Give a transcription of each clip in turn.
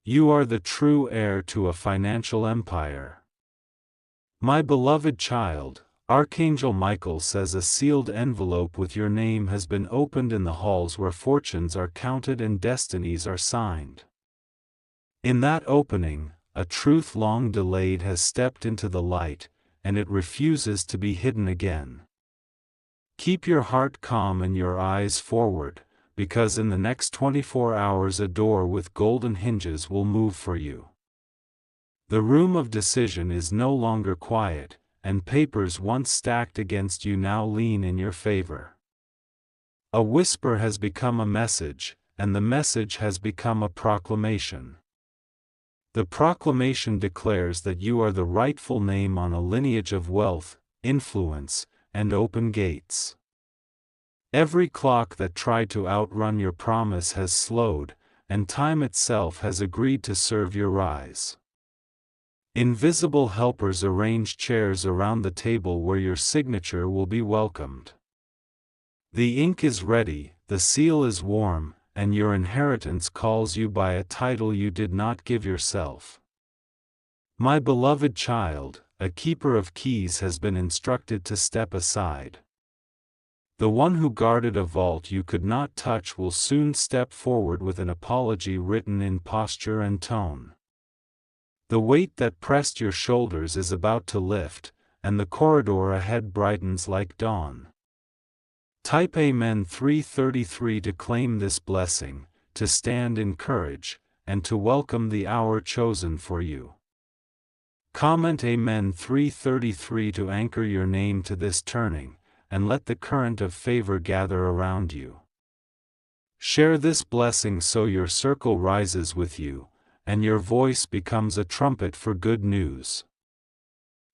You are the true heir to a financial empire. My beloved child, Archangel Michael says a sealed envelope with your name has been opened in the halls where fortunes are counted and destinies are signed. In that opening, a truth long delayed has stepped into the light, and it refuses to be hidden again. Keep your heart calm and your eyes forward, because in the next 24 hours a door with golden hinges will move for you. The room of decision is no longer quiet, and papers once stacked against you now lean in your favor. A whisper has become a message, and the message has become a proclamation. The proclamation declares that you are the rightful name on a lineage of wealth, influence, and open gates. Every clock that tried to outrun your promise has slowed, and time itself has agreed to serve your rise. Invisible helpers arrange chairs around the table where your signature will be welcomed. The ink is ready, the seal is warm, and your inheritance calls you by a title you did not give yourself. My beloved child, a keeper of keys has been instructed to step aside. The one who guarded a vault you could not touch will soon step forward with an apology written in posture and tone. The weight that pressed your shoulders is about to lift, and the corridor ahead brightens like dawn. Type Amen 333 to claim this blessing, to stand in courage, and to welcome the hour chosen for you. Comment Amen 333 to anchor your name to this turning, and let the current of favor gather around you. Share this blessing so your circle rises with you, and your voice becomes a trumpet for good news.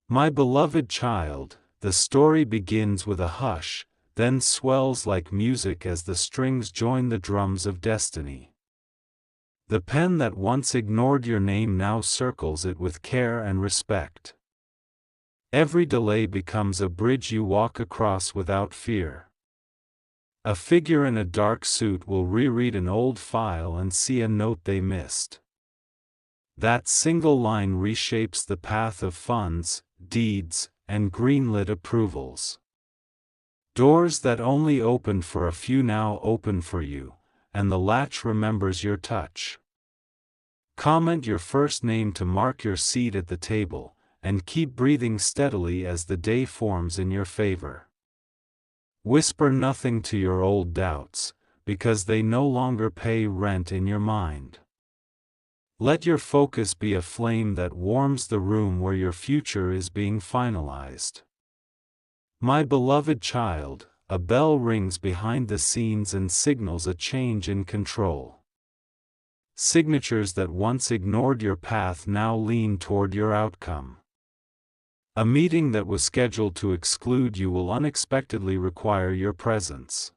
My beloved child, the story begins with a hush, then swells like music as the strings join the drums of destiny. The pen that once ignored your name now circles it with care and respect. Every delay becomes a bridge you walk across without fear. A figure in a dark suit will reread an old file and see a note they missed. That single line reshapes the path of funds, deeds, and greenlit approvals. Doors that only opened for a few now open for you, and the latch remembers your touch. Comment your first name to mark your seat at the table, and keep breathing steadily as the day forms in your favor. Whisper nothing to your old doubts, because they no longer pay rent in your mind. Let your focus be a flame that warms the room where your future is being finalized. My beloved child, a bell rings behind the scenes and signals a change in control. Signatures that once ignored your path now lean toward your outcome. A meeting that was scheduled to exclude you will unexpectedly require your presence.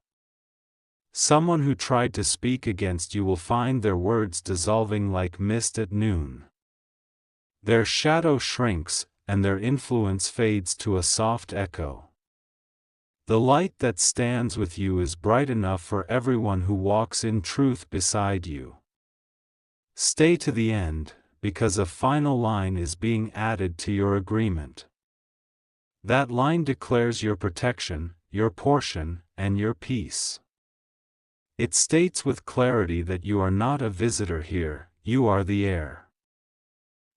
Someone who tried to speak against you will find their words dissolving like mist at noon. Their shadow shrinks, and their influence fades to a soft echo. The light that stands with you is bright enough for everyone who walks in truth beside you. Stay to the end, because a final line is being added to your agreement. That line declares your protection, your portion, and your peace. It states with clarity that you are not a visitor here, you are the heir.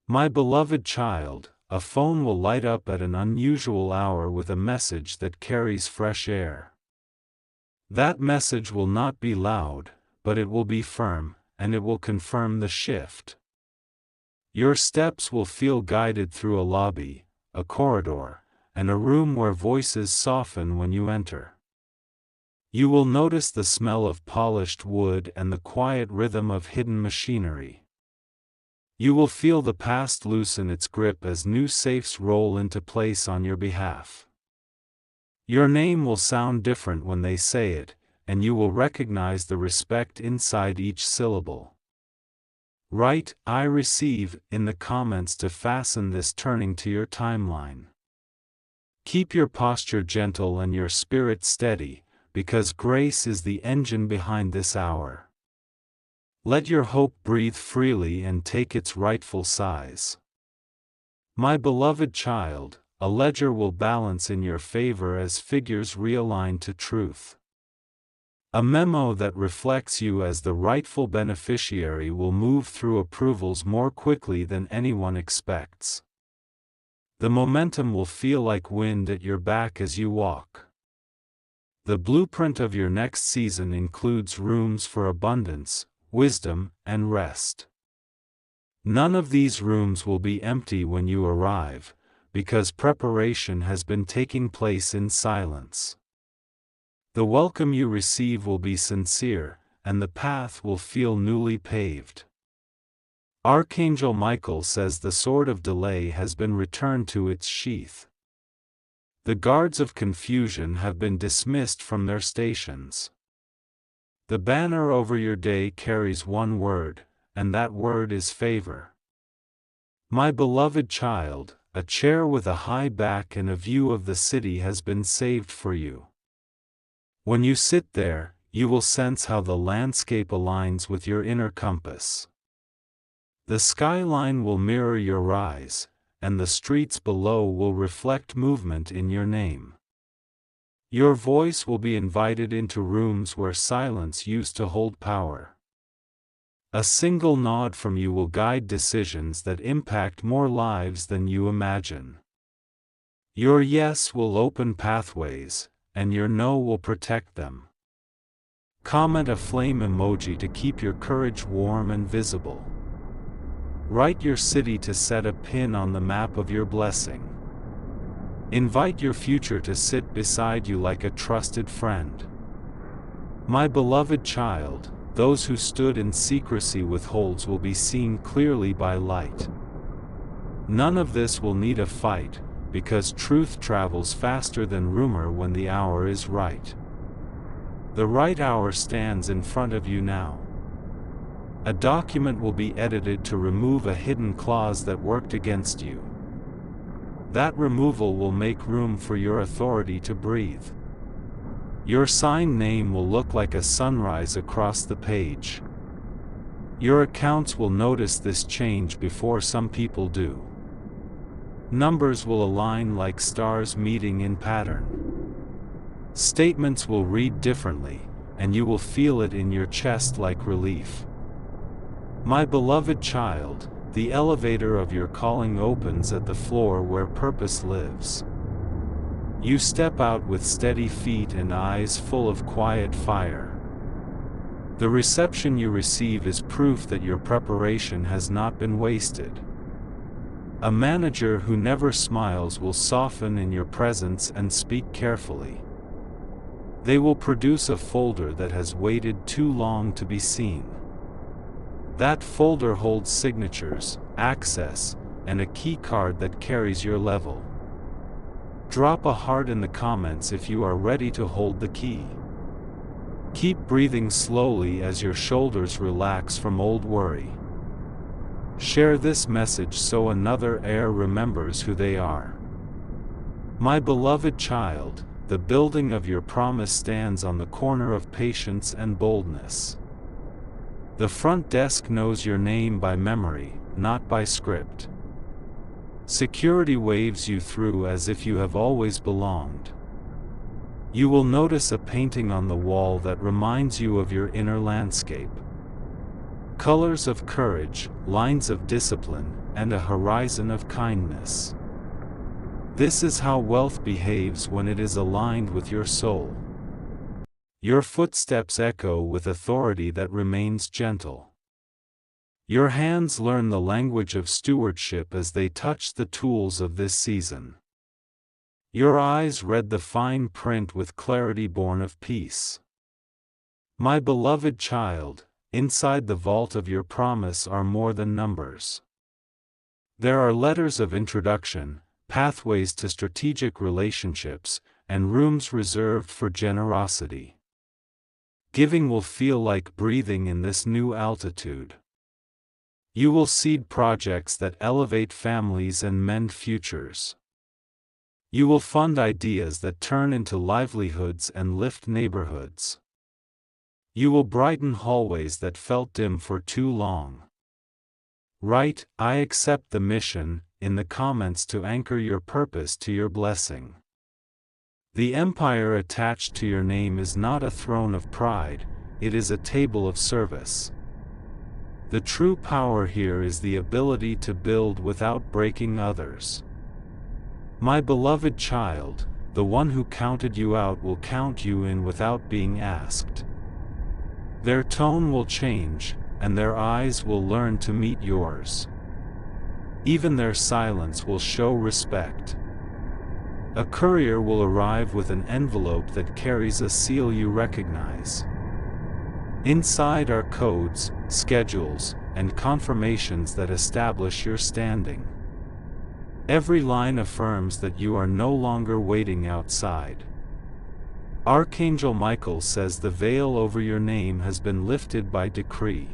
My beloved child, a phone will light up at an unusual hour with a message that carries fresh air. That message will not be loud, but it will be firm, and it will confirm the shift. Your steps will feel guided through a lobby, a corridor, and a room where voices soften when you enter. You will notice the smell of polished wood and the quiet rhythm of hidden machinery. You will feel the past loosen its grip as new safes roll into place on your behalf. Your name will sound different when they say it, and you will recognize the respect inside each syllable. Write "I receive" in the comments to fasten this turning to your timeline. Keep your posture gentle and your spirit steady, because grace is the engine behind this hour. Let your hope breathe freely and take its rightful size. My beloved child, a ledger will balance in your favor as figures realign to truth. A memo that reflects you as the rightful beneficiary will move through approvals more quickly than anyone expects. The momentum will feel like wind at your back as you walk. The blueprint of your next season includes rooms for abundance, wisdom, and rest. None of these rooms will be empty when you arrive, because preparation has been taking place in silence. The welcome you receive will be sincere, and the path will feel newly paved. Archangel Michael says the sword of delay has been returned to its sheath. The guards of confusion have been dismissed from their stations. The banner over your day carries one word, and that word is favor. My beloved child, a chair with a high back and a view of the city has been saved for you. When you sit there, you will sense how the landscape aligns with your inner compass. The skyline will mirror your rise, and the streets below will reflect movement in your name. Your voice will be invited into rooms where silence used to hold power. A single nod from you will guide decisions that impact more lives than you imagine. Your yes will open pathways, and your no will protect them. Comment a flame emoji to keep your courage warm and visible. Write your city to set a pin on the map of your blessing. Invite your future to sit beside you like a trusted friend. My beloved child, those who stood in secrecy with holds will be seen clearly by light. None of this will need a fight, because truth travels faster than rumor when the hour is right. The right hour stands in front of you now. A document will be edited to remove a hidden clause that worked against you. That removal will make room for your authority to breathe. Your sign name will look like a sunrise across the page. Your accounts will notice this change before some people do. Numbers will align like stars meeting in pattern. Statements will read differently, and you will feel it in your chest like relief. My beloved child, the elevator of your calling opens at the floor where purpose lives. You step out with steady feet and eyes full of quiet fire. The reception you receive is proof that your preparation has not been wasted. A manager who never smiles will soften in your presence and speak carefully. They will produce a folder that has waited too long to be seen. That folder holds signatures, access, and a key card that carries your level. Drop a heart in the comments if you are ready to hold the key. Keep breathing slowly as your shoulders relax from old worry. Share this message so another heir remembers who they are. My beloved child, the building of your promise stands on the corner of patience and boldness. The front desk knows your name by memory, not by script. Security waves you through as if you have always belonged. You will notice a painting on the wall that reminds you of your inner landscape. Colors of courage, lines of discipline, and a horizon of kindness. This is how wealth behaves when it is aligned with your soul. Your footsteps echo with authority that remains gentle. Your hands learn the language of stewardship as they touch the tools of this season. Your eyes read the fine print with clarity born of peace. My beloved child, inside the vault of your promise are more than numbers. There are letters of introduction, pathways to strategic relationships, and rooms reserved for generosity. Giving will feel like breathing in this new altitude. You will seed projects that elevate families and mend futures. You will fund ideas that turn into livelihoods and lift neighborhoods. You will brighten hallways that felt dim for too long. Write, "I accept the mission," in the comments to anchor your purpose to your blessing. The empire attached to your name is not a throne of pride, it is a table of service. The true power here is the ability to build without breaking others. My beloved child, the one who counted you out will count you in without being asked. Their tone will change, and their eyes will learn to meet yours. Even their silence will show respect. A courier will arrive with an envelope that carries a seal you recognize. Inside are codes, schedules, and confirmations that establish your standing. Every line affirms that you are no longer waiting outside. Archangel Michael says the veil over your name has been lifted by decree.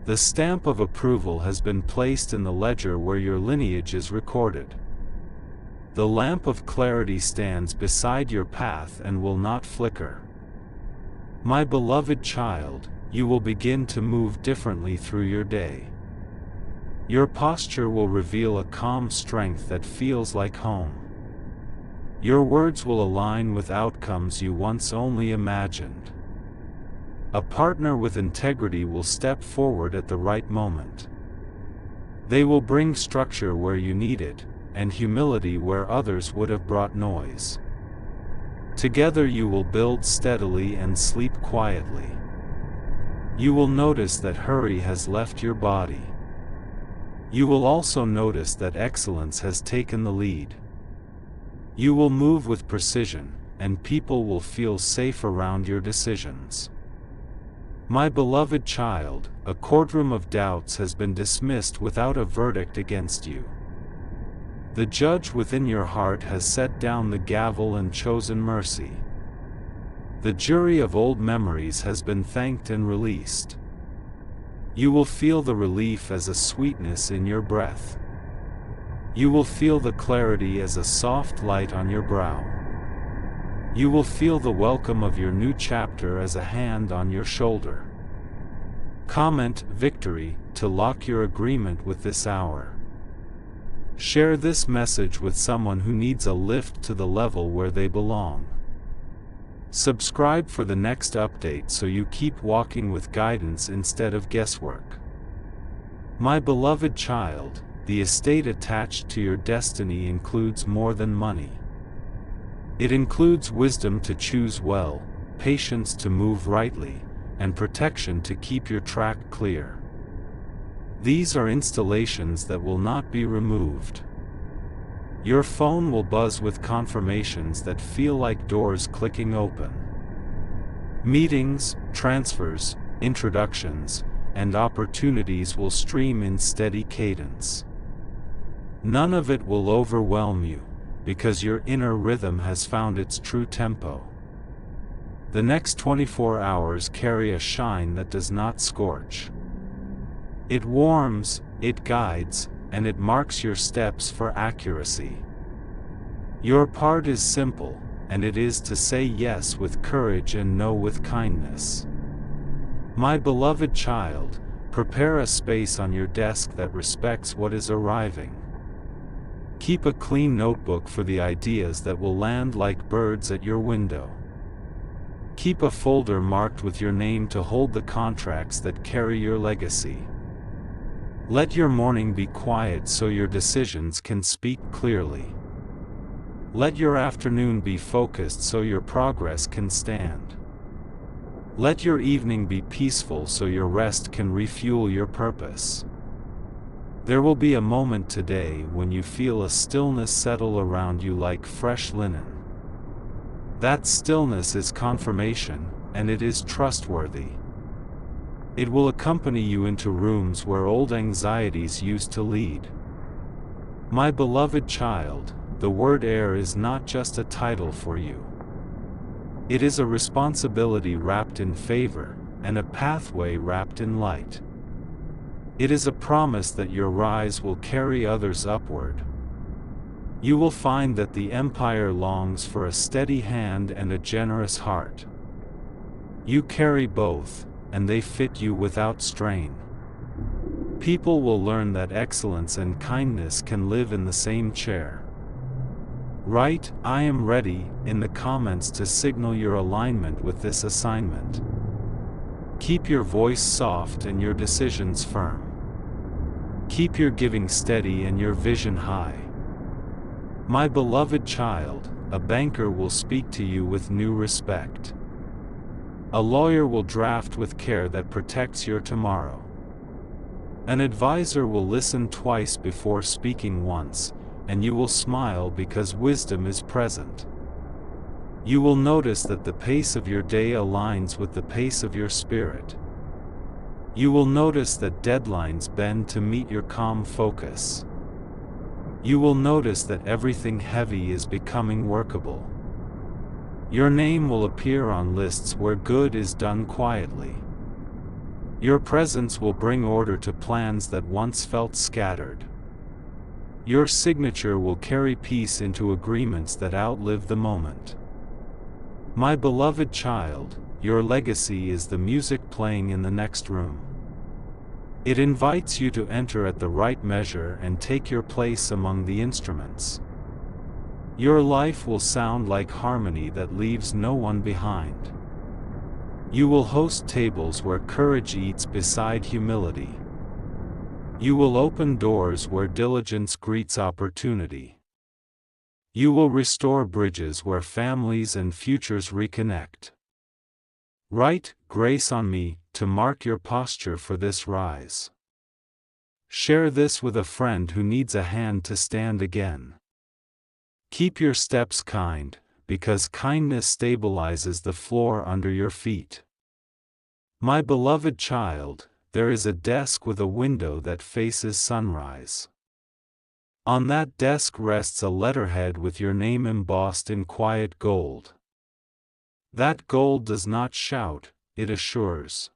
The stamp of approval has been placed in the ledger where your lineage is recorded. The lamp of clarity stands beside your path and will not flicker. My beloved child, you will begin to move differently through your day. Your posture will reveal a calm strength that feels like home. Your words will align with outcomes you once only imagined. A partner with integrity will step forward at the right moment. They will bring structure where you need it, and humility where others would have brought noise. Together you will build steadily and sleep quietly. You will notice that hurry has left your body. You will also notice that excellence has taken the lead. You will move with precision, and people will feel safe around your decisions. My beloved child, a courtroom of doubts has been dismissed without a verdict against you. The judge within your heart has set down the gavel and chosen mercy. The jury of old memories has been thanked and released. You will feel the relief as a sweetness in your breath. You will feel the clarity as a soft light on your brow. You will feel the welcome of your new chapter as a hand on your shoulder. Comment "Victory" to lock your agreement with this hour. Share this message with someone who needs a lift to the level where they belong. Subscribe for the next update so you keep walking with guidance instead of guesswork. My beloved child, the estate attached to your destiny includes more than money. It includes wisdom to choose well, patience to move rightly, and protection to keep your track clear. These are installations that will not be removed. Your phone will buzz with confirmations that feel like doors clicking open. Meetings, transfers, introductions, and opportunities will stream in steady cadence. None of it will overwhelm you, because your inner rhythm has found its true tempo. The next 24 hours carry a shine that does not scorch. It warms, it guides, and it marks your steps for accuracy. Your part is simple, and it is to say yes with courage and no with kindness. My beloved child, prepare a space on your desk that respects what is arriving. Keep a clean notebook for the ideas that will land like birds at your window. Keep a folder marked with your name to hold the contracts that carry your legacy. Let your morning be quiet so your decisions can speak clearly. Let your afternoon be focused so your progress can stand. Let your evening be peaceful so your rest can refuel your purpose. There will be a moment today when you feel a stillness settle around you like fresh linen. That stillness is confirmation, and it is trustworthy. It will accompany you into rooms where old anxieties used to lead. My beloved child, the word heir is not just a title for you. It is a responsibility wrapped in favor, and a pathway wrapped in light. It is a promise that your rise will carry others upward. You will find that the empire longs for a steady hand and a generous heart. You carry both, and they fit you without strain. People will learn that excellence and kindness can live in the same chair. Write, "I am ready," in the comments to signal your alignment with this assignment. Keep your voice soft and your decisions firm. Keep your giving steady and your vision high. My beloved child, a banker will speak to you with new respect. A lawyer will draft with care that protects your tomorrow. An advisor will listen twice before speaking once, and you will smile because wisdom is present. You will notice that the pace of your day aligns with the pace of your spirit. You will notice that deadlines bend to meet your calm focus. You will notice that everything heavy is becoming workable. Your name will appear on lists where good is done quietly. Your presence will bring order to plans that once felt scattered. Your signature will carry peace into agreements that outlive the moment. My beloved child, your legacy is the music playing in the next room. It invites you to enter at the right measure and take your place among the instruments. Your life will sound like harmony that leaves no one behind. You will host tables where courage eats beside humility. You will open doors where diligence greets opportunity. You will restore bridges where families and futures reconnect. Write, "Grace on me," to mark your posture for this rise. Share this with a friend who needs a hand to stand again. Keep your steps kind, because kindness stabilizes the floor under your feet. My beloved child, there is a desk with a window that faces sunrise. On that desk rests a letterhead with your name embossed in quiet gold. That gold does not shout, it assures.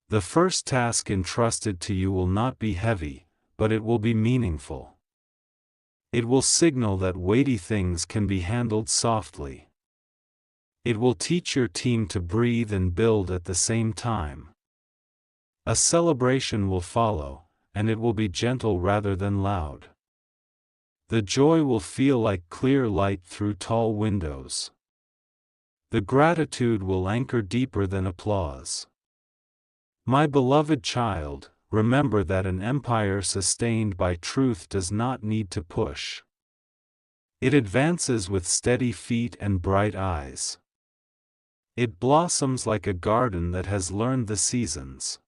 The first task entrusted to you will not be heavy, but it will be meaningful. It will signal that weighty things can be handled softly. It will teach your team to breathe and build at the same time. A celebration will follow, and it will be gentle rather than loud. The joy will feel like clear light through tall windows. The gratitude will anchor deeper than applause. My beloved child, remember that an empire sustained by truth does not need to push. It advances with steady feet and bright eyes. It blossoms like a garden that has learned the seasons.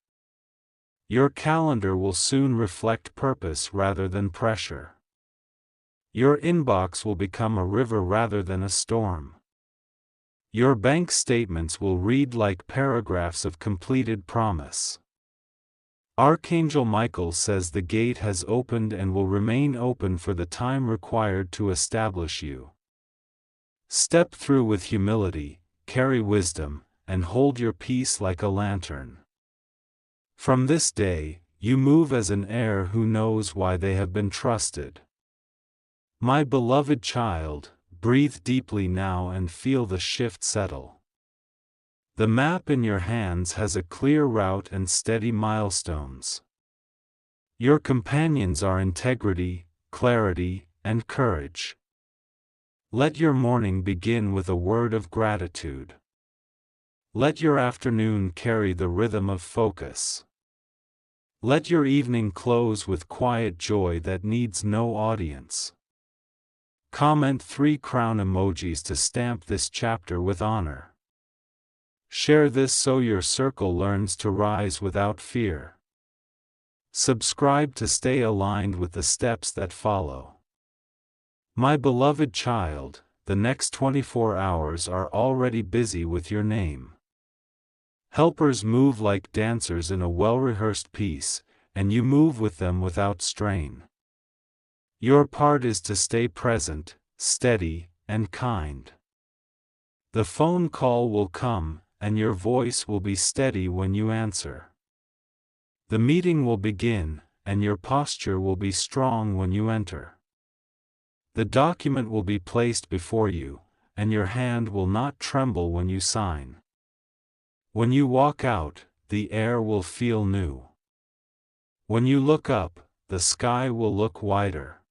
Your calendar will soon reflect purpose rather than pressure. Your inbox will become a river rather than a storm. Your bank statements will read like paragraphs of completed promise. Archangel Michael says the gate has opened and will remain open for the time required to establish you. Step through with humility, carry wisdom, and hold your peace like a lantern. From this day, you move as an heir who knows why they have been trusted. My beloved child, breathe deeply now and feel the shift settle. The map in your hands has a clear route and steady milestones. Your companions are integrity, clarity, and courage. Let your morning begin with a word of gratitude. Let your afternoon carry the rhythm of focus. Let your evening close with quiet joy that needs no audience. Comment 3 crown emojis to stamp this chapter with honor. Share this so your circle learns to rise without fear. Subscribe to stay aligned with the steps that follow. My beloved child, the next 24 hours are already busy with your name. Helpers move like dancers in a well-rehearsed piece, and you move with them without strain. Your part is to stay present, steady, and kind. The phone call will come, and your voice will be steady when you answer. The meeting will begin, and your posture will be strong when you enter. The document will be placed before you, and your hand will not tremble when you sign. When you walk out, the air will feel new. When you look up, the sky will look wider.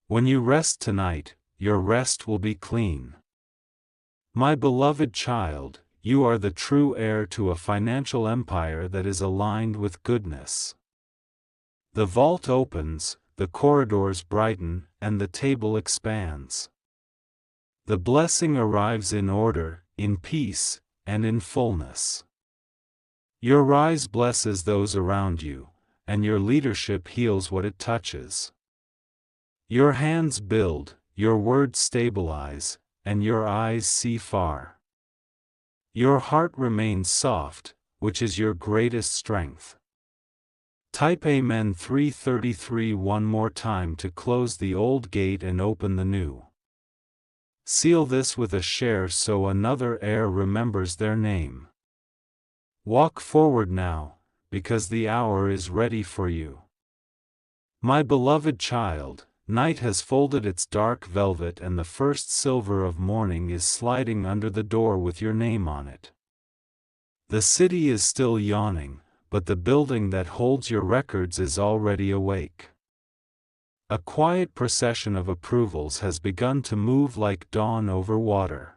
When you rest tonight, your rest will be clean. My beloved child, you are the true heir to a financial empire that is aligned with goodness. The vault opens, the corridors brighten, and the table expands. The blessing arrives in order, in peace, and in fullness. Your rise blesses those around you, and your leadership heals what it touches. Your hands build, your words stabilize, and your eyes see far. Your heart remains soft, which is your greatest strength. Type Amen 333 one more time to close the old gate and open the new. Seal this with a share so another heir remembers their name. Walk forward now, because the hour is ready for you. My beloved child, night has folded its dark velvet and the first silver of morning is sliding under the door with your name on it. The city is still yawning, but the building that holds your records is already awake. A quiet procession of approvals has begun to move like dawn over water.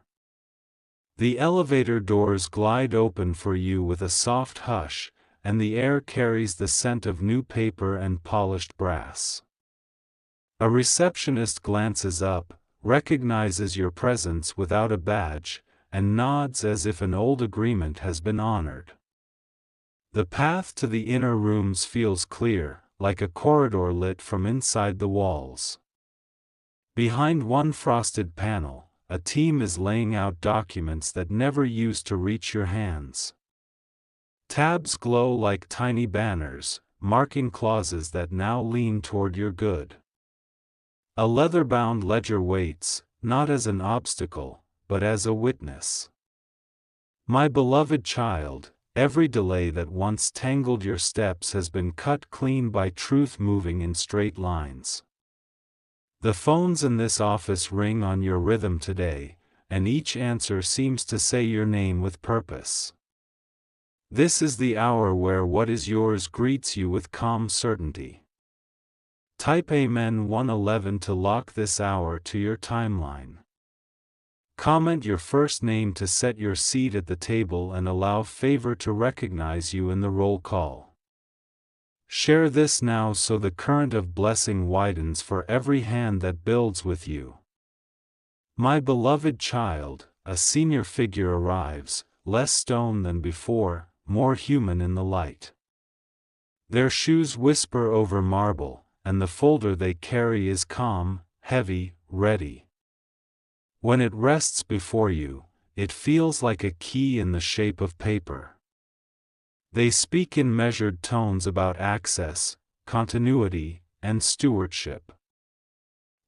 The elevator doors glide open for you with a soft hush, and the air carries the scent of new paper and polished brass. A receptionist glances up, recognizes your presence without a badge, and nods as if an old agreement has been honored. The path to the inner rooms feels clear, like a corridor lit from inside the walls. Behind one frosted panel, a team is laying out documents that never used to reach your hands. Tabs glow like tiny banners, marking clauses that now lean toward your good. A leather-bound ledger waits, not as an obstacle, but as a witness. My beloved child, every delay that once tangled your steps has been cut clean by truth moving in straight lines. The phones in this office ring on your rhythm today, and each answer seems to say your name with purpose. This is the hour where what is yours greets you with calm certainty. Type Amen 111 to lock this hour to your timeline. Comment your first name to set your seat at the table and allow favor to recognize you in the roll call. Share this now so the current of blessing widens for every hand that builds with you. My beloved child, a senior figure arrives, less stone than before, more human in the light. Their shoes whisper over marble, and the folder they carry is calm, heavy, ready. When it rests before you, it feels like a key in the shape of paper. They speak in measured tones about access, continuity, and stewardship.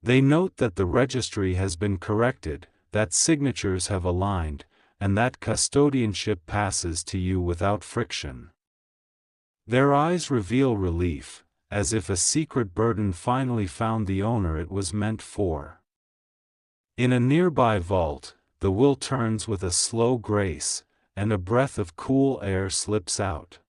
They note that the registry has been corrected, that signatures have aligned, and that custodianship passes to you without friction. Their eyes reveal relief, as if a secret burden finally found the owner it was meant for. In a nearby vault, the will turns with a slow grace, and a breath of cool air slips out.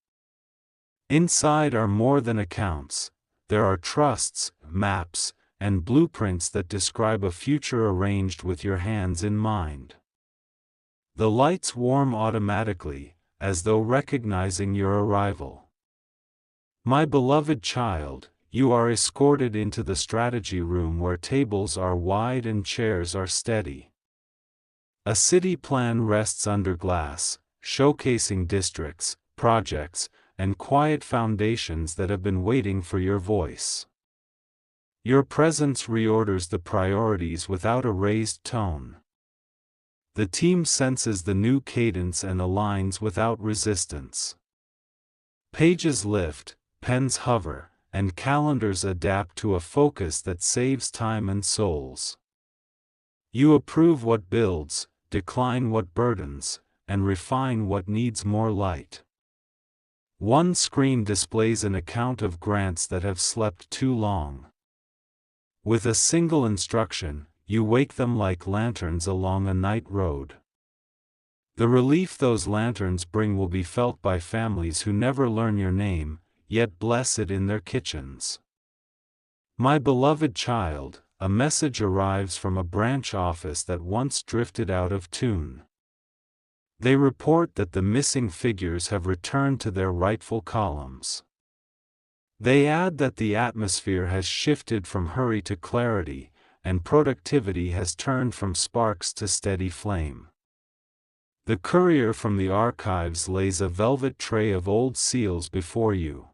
Inside are more than accounts, there are trusts, maps, and blueprints that describe a future arranged with your hands in mind. The lights warm automatically, as though recognizing your arrival. My beloved child, you are escorted into the strategy room where tables are wide and chairs are steady. A city plan rests under glass, showcasing districts, projects, and quiet foundations that have been waiting for your voice. Your presence reorders the priorities without a raised tone. The team senses the new cadence and aligns without resistance. Pages lift, pens hover, and calendars adapt to a focus that saves time and souls. You approve what builds, decline what burdens, and refine what needs more light. One screen displays an account of grants that have slept too long. With a single instruction, you wake them like lanterns along a night road. The relief those lanterns bring will be felt by families who never learn your name, yet bless it in their kitchens. My beloved child, a message arrives from a branch office that once drifted out of tune. They report that the missing figures have returned to their rightful columns. They add that the atmosphere has shifted from hurry to clarity, and productivity has turned from sparks to steady flame. The courier from the archives lays a velvet tray of old seals before you.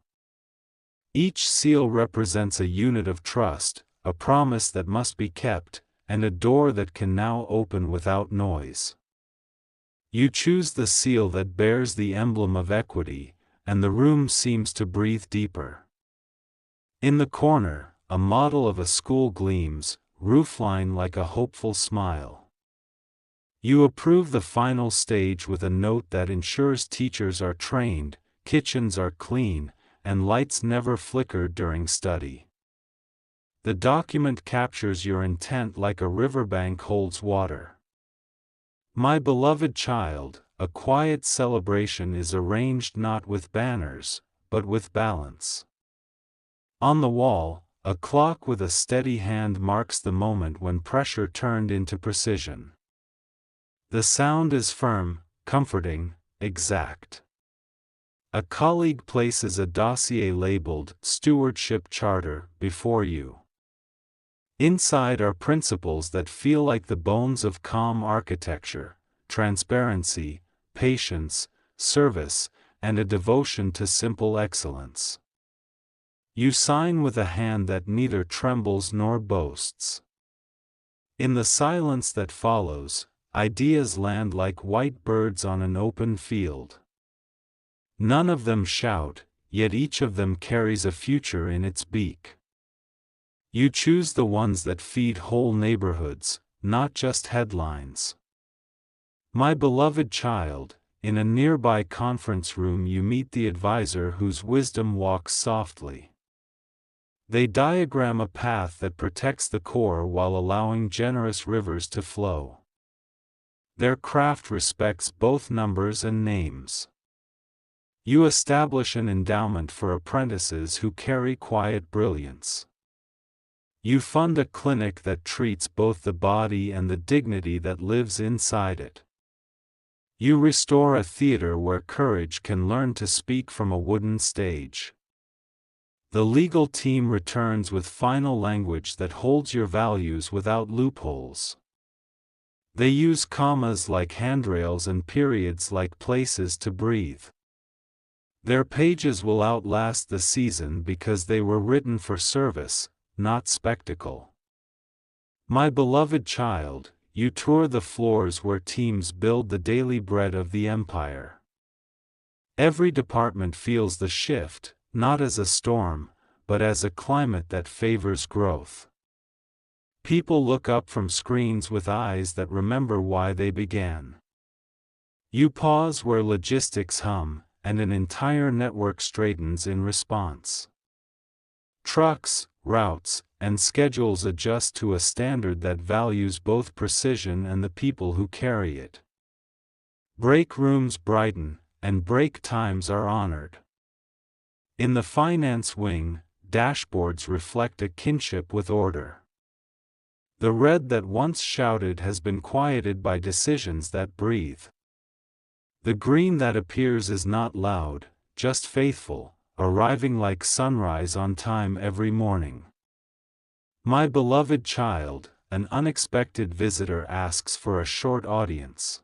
Each seal represents a unit of trust, a promise that must be kept, and a door that can now open without noise. You choose the seal that bears the emblem of equity, and the room seems to breathe deeper. In the corner, a model of a school gleams, roofline like a hopeful smile. You approve the final stage with a note that ensures teachers are trained, kitchens are clean, and lights never flicker during study. The document captures your intent like a riverbank holds water. My beloved child, a quiet celebration is arranged not with banners, but with balance. On the wall, a clock with a steady hand marks the moment when pressure turned into precision. The sound is firm, comforting, exact. A colleague places a dossier labeled Stewardship Charter before you. Inside are principles that feel like the bones of calm architecture: transparency, patience, service, and a devotion to simple excellence. You sign with a hand that neither trembles nor boasts. In the silence that follows, ideas land like white birds on an open field. None of them shout, yet each of them carries a future in its beak. You choose the ones that feed whole neighborhoods, not just headlines. My beloved child, in a nearby conference room you meet the advisor whose wisdom walks softly. They diagram a path that protects the core while allowing generous rivers to flow. Their craft respects both numbers and names. You establish an endowment for apprentices who carry quiet brilliance. You fund a clinic that treats both the body and the dignity that lives inside it. You restore a theater where courage can learn to speak from a wooden stage. The legal team returns with final language that holds your values without loopholes. They use commas like handrails and periods like places to breathe. Their pages will outlast the season because they were written for service, not spectacle. My beloved child, you tour the floors where teams build the daily bread of the empire. Every department feels the shift, not as a storm, but as a climate that favors growth. People look up from screens with eyes that remember why they began. You pause where logistics hum, and an entire network straightens in response. Trucks, routes, and schedules adjust to a standard that values both precision and the people who carry it. Break rooms brighten, and break times are honored. In the finance wing, dashboards reflect a kinship with order. The red that once shouted has been quieted by decisions that breathe. The green that appears is not loud, just faithful, arriving like sunrise on time every morning. My beloved child, an unexpected visitor asks for a short audience.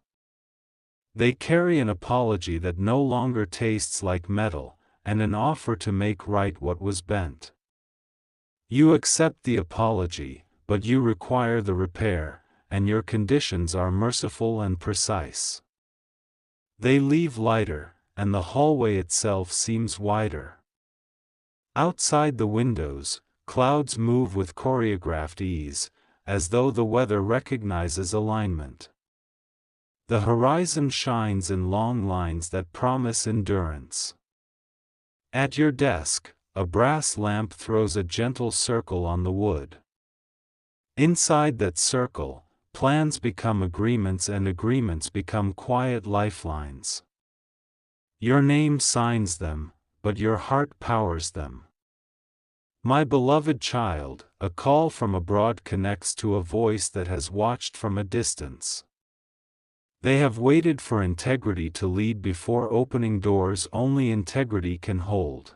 They carry an apology that no longer tastes like metal, and an offer to make right what was bent. You accept the apology, but you require the repair, and your conditions are merciful and precise. They leave lighter, and the hallway itself seems wider. Outside the windows, clouds move with choreographed ease, as though the weather recognizes alignment. The horizon shines in long lines that promise endurance. At your desk, a brass lamp throws a gentle circle on the wood. Inside that circle, plans become agreements and agreements become quiet lifelines. Your name signs them, but your heart powers them. My beloved child, a call from abroad connects to a voice that has watched from a distance. They have waited for integrity to lead before opening doors only integrity can hold.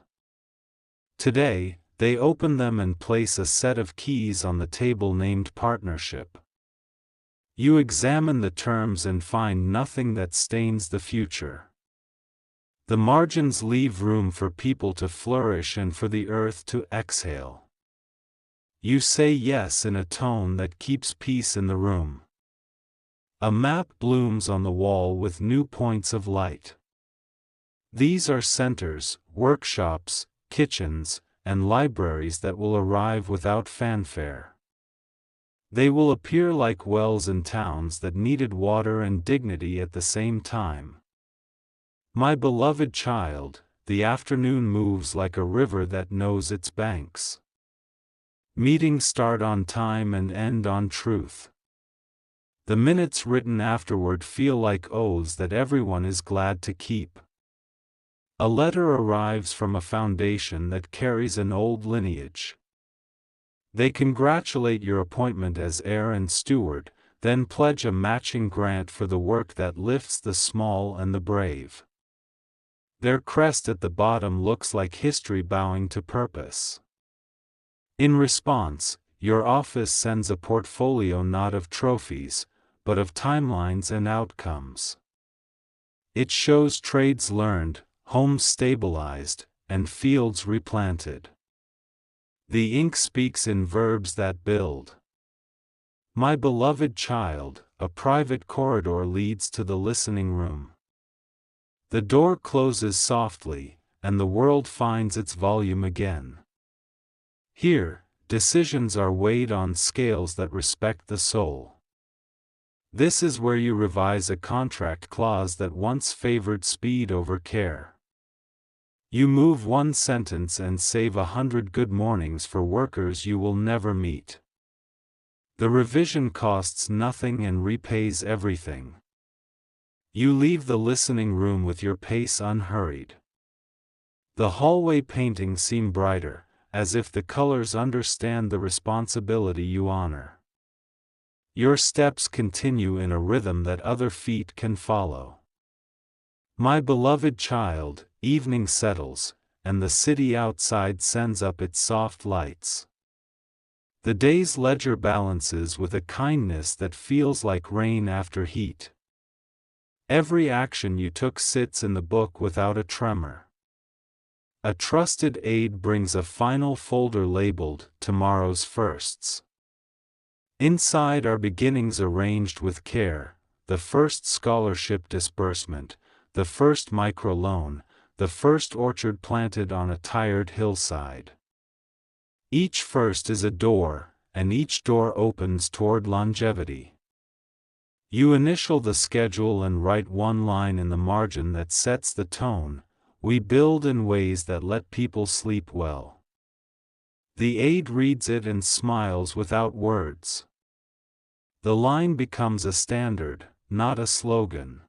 Today, they open them and place a set of keys on the table named partnership. You examine the terms and find nothing that stains the future. The margins leave room for people to flourish and for the earth to exhale. You say yes in a tone that keeps peace in the room. A map blooms on the wall with new points of light. These are centers, workshops, kitchens, and libraries that will arrive without fanfare. They will appear like wells in towns that needed water and dignity at the same time. My beloved child, the afternoon moves like a river that knows its banks. Meetings start on time and end on truth. The minutes written afterward feel like oaths that everyone is glad to keep. A letter arrives from a foundation that carries an old lineage. They congratulate your appointment as heir and steward, then pledge a matching grant for the work that lifts the small and the brave. Their crest at the bottom looks like history bowing to purpose. In response, your office sends a portfolio not of trophies, but of timelines and outcomes. It shows trades learned, homes stabilized, and fields replanted. The ink speaks in verbs that build. My beloved child, a private corridor leads to the listening room. The door closes softly, and the world finds its volume again. Here, decisions are weighed on scales that respect the soul. This is where you revise a contract clause that once favored speed over care. You move one sentence and save 100 good mornings for workers you will never meet. The revision costs nothing and repays everything. You leave the listening room with your pace unhurried. The hallway paintings seem brighter, as if the colors understand the responsibility you honor. Your steps continue in a rhythm that other feet can follow. My beloved child, evening settles, and the city outside sends up its soft lights. The day's ledger balances with a kindness that feels like rain after heat. Every action you took sits in the book without a tremor. A trusted aide brings a final folder labeled "Tomorrow's Firsts." Inside are beginnings arranged with care, the first scholarship disbursement, the first microloan, the first orchard planted on a tired hillside. Each first is a door, and each door opens toward longevity. You initial the schedule and write one line in the margin that sets the tone: we build in ways that let people sleep well. The aide reads it and smiles without words. The line becomes a standard, not a slogan.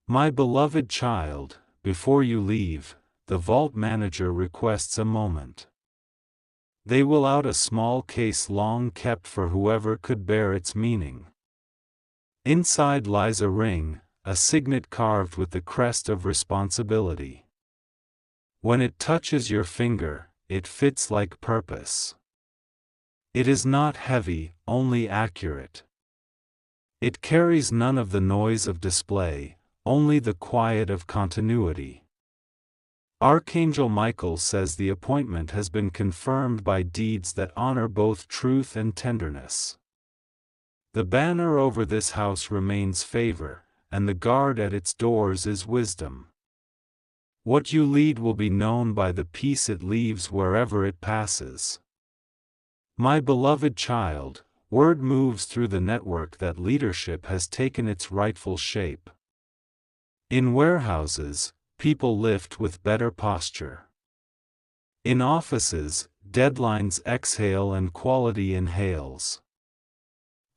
My beloved child, before you leave, the vault manager requests a moment. They will out a small case long kept for whoever could bear its meaning. Inside lies a ring, a signet carved with the crest of responsibility. When it touches your finger, it fits like purpose. It is not heavy, only accurate. It carries none of the noise of display, only the quiet of continuity. Archangel Michael says the appointment has been confirmed by deeds that honor both truth and tenderness. The banner over this house remains favor, and the guard at its doors is wisdom. What you lead will be known by the peace it leaves wherever it passes. My beloved child, word moves through the network that leadership has taken its rightful shape. In warehouses, people lift with better posture. In offices, deadlines exhale and quality inhales.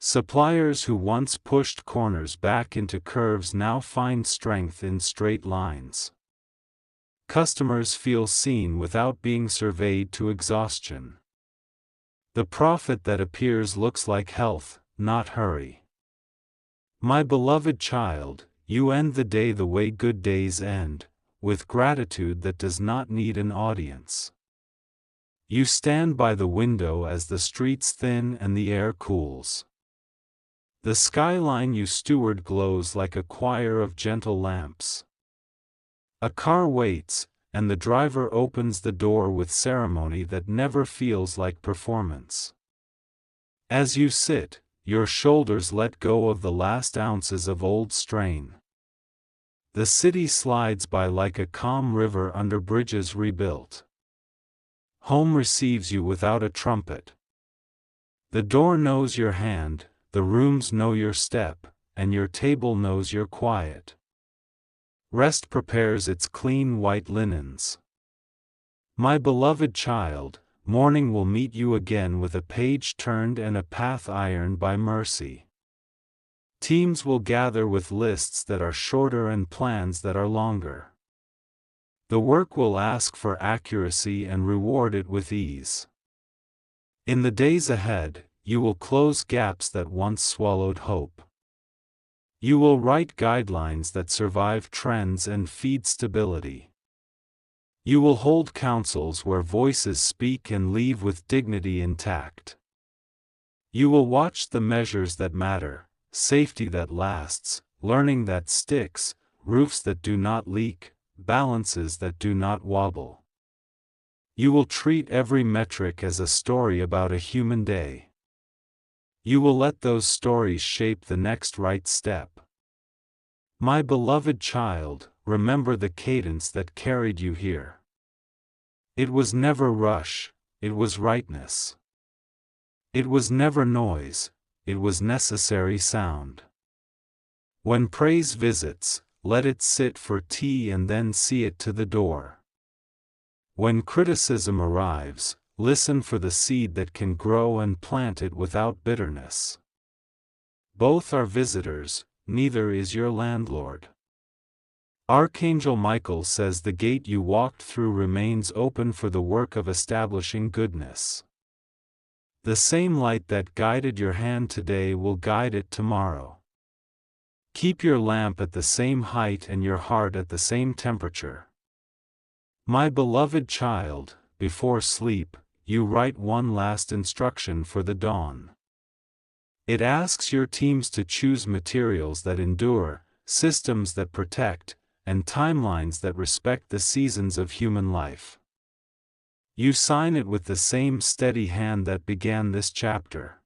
Suppliers who once pushed corners back into curves now find strength in straight lines. Customers feel seen without being surveyed to exhaustion. The profit that appears looks like health, not hurry. My beloved child, you end the day the way good days end, with gratitude that does not need an audience. You stand by the window as the streets thin and the air cools. The skyline you steward glows like a choir of gentle lamps. A car waits, and the driver opens the door with ceremony that never feels like performance. As you sit, your shoulders let go of the last ounces of old strain. The city slides by like a calm river under bridges rebuilt. Home receives you without a trumpet. The door knows your hand, the rooms know your step, and your table knows your quiet. Rest prepares its clean white linens. My beloved child, morning will meet you again with a page turned and a path ironed by mercy. Teams will gather with lists that are shorter and plans that are longer. The work will ask for accuracy and reward it with ease. In the days ahead, you will close gaps that once swallowed hope. You will write guidelines that survive trends and feed stability. You will hold councils where voices speak and leave with dignity intact. You will watch the measures that matter, safety that lasts, learning that sticks, roofs that do not leak, balances that do not wobble. You will treat every metric as a story about a human day. You will let those stories shape the next right step. My beloved child, remember the cadence that carried you here. It was never rush, it was rightness. It was never noise, it was necessary sound. When praise visits, let it sit for tea and then see it to the door. When criticism arrives, listen for the seed that can grow and plant it without bitterness. Both are visitors, neither is your landlord. Archangel Michael says the gate you walked through remains open for the work of establishing goodness. The same light that guided your hand today will guide it tomorrow. Keep your lamp at the same height and your heart at the same temperature. My beloved child, before sleep, you write one last instruction for the dawn. It asks your teams to choose materials that endure, systems that protect, and timelines that respect the seasons of human life. You sign it with the same steady hand that began this chapter.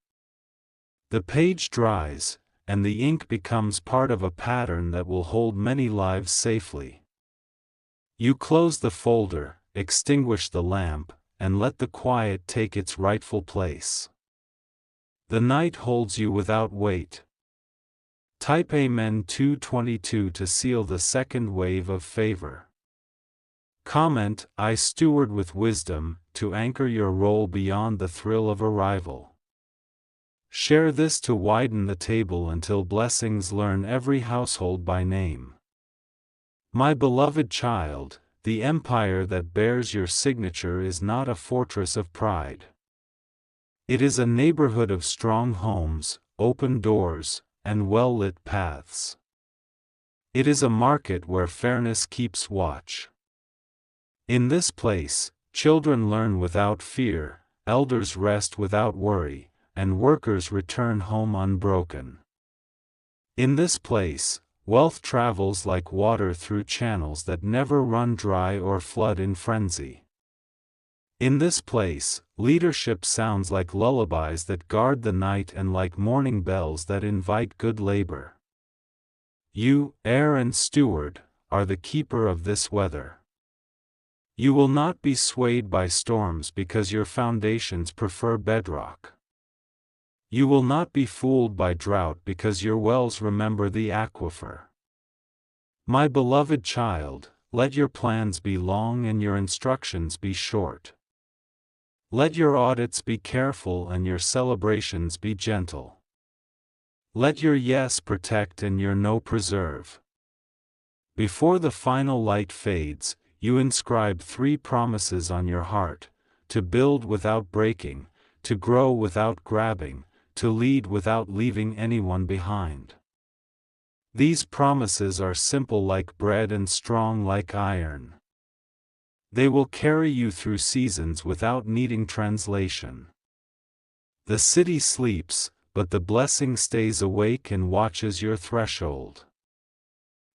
The page dries, and the ink becomes part of a pattern that will hold many lives safely. You close the folder, extinguish the lamp, and let the quiet take its rightful place. The night holds you without weight. Type Amen 222 to seal the second wave of favor. Comment, I steward with wisdom, to anchor your role beyond the thrill of arrival. Share this to widen the table until blessings learn every household by name. My beloved child, the empire that bears your signature is not a fortress of pride. It is a neighborhood of strong homes, open doors, and well-lit paths. It is a market where fairness keeps watch. In this place, children learn without fear, elders rest without worry, and workers return home unbroken. In this place, wealth travels like water through channels that never run dry or flood in frenzy. In this place, leadership sounds like lullabies that guard the night and like morning bells that invite good labor. You, heir and steward, are the keeper of this weather. You will not be swayed by storms because your foundations prefer bedrock. You will not be fooled by drought because your wells remember the aquifer. My beloved child, let your plans be long and your instructions be short. Let your audits be careful and your celebrations be gentle. Let your yes protect and your no preserve. Before the final light fades, you inscribe 3 promises on your heart: to build without breaking, to grow without grabbing, to lead without leaving anyone behind. These promises are simple like bread and strong like iron. They will carry you through seasons without needing translation. The city sleeps, but the blessing stays awake and watches your threshold.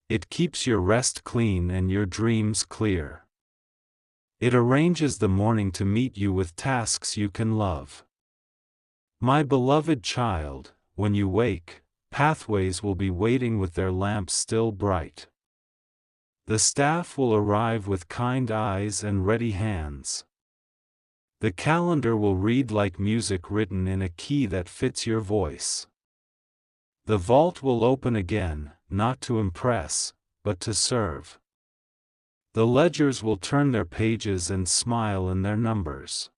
It keeps your rest clean and your dreams clear. It arranges the morning to meet you with tasks you can love. My beloved child, when you wake, pathways will be waiting with their lamps still bright. The staff will arrive with kind eyes and ready hands. The calendar will read like music written in a key that fits your voice. The vault will open again, not to impress, but to serve. The ledgers will turn their pages and smile in their numbers.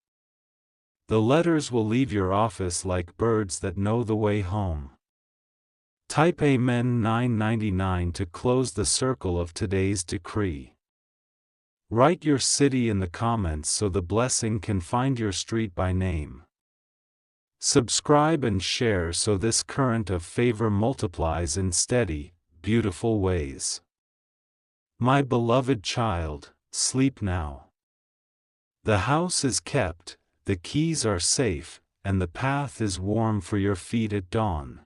The letters will leave your office like birds that know the way home. Type Amen 999 to close the circle of today's decree. Write your city in the comments so the blessing can find your street by name. Subscribe and share so this current of favor multiplies in steady, beautiful ways. My beloved child, sleep now. The house is kept, the keys are safe, and the path is warm for your feet at dawn.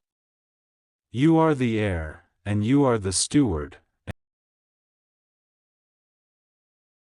You are the heir, and you are the steward,